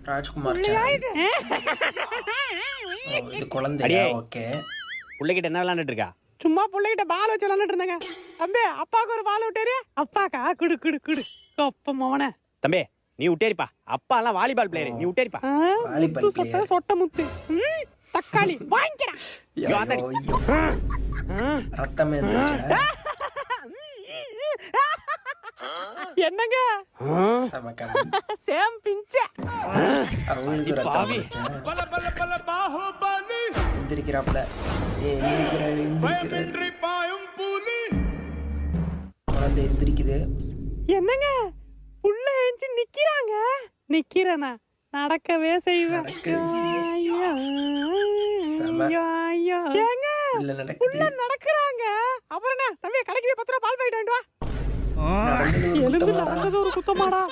Rajkumar channel. இது குழந்தையா? Okay. பிள்ளைகிட்ட என்ன விளையாண்டுட்டு இருக்கா? சும்மா பிள்ளைகிட்ட பால் வச்சு விளையாண்டுட்டு இருந்தேங்க. தம்பி அப்பாவுக்கு ஒரு பால் விட்டாரு. அப்பாக்கா குடு குடு குடு அப்ப மோன. தம்பி நீ விட்டேரிப்பா. அப்பா எல்லாம் வாலிபால் பிளேயர், நீ விட்டேரிப்பா. Volleyball player. சொட்ட முத்து தக்காளி வாங்கிடா. ரத்தமே வந்துருச்சா? என்னங்க சேம் பிஞ்ச அவங்களுக்கு ரத்தம் எந்திரிக்கிறாப்ல. குழந்தை எந்திரிக்குது. என்னங்க புள்ள எழுந்து நிக்கிறாங்க. நிக்கிறேனா நடக்கவே செய்வேன். நடக்கிறாங்க. அப்புறம் என்ன தம்பி கடைக்கு போய் 10 ரூபாய் பால் பாக்கெட் வாங்கிட்டு வா. எழுந்து நடந்தது ஒரு குத்தமாடா.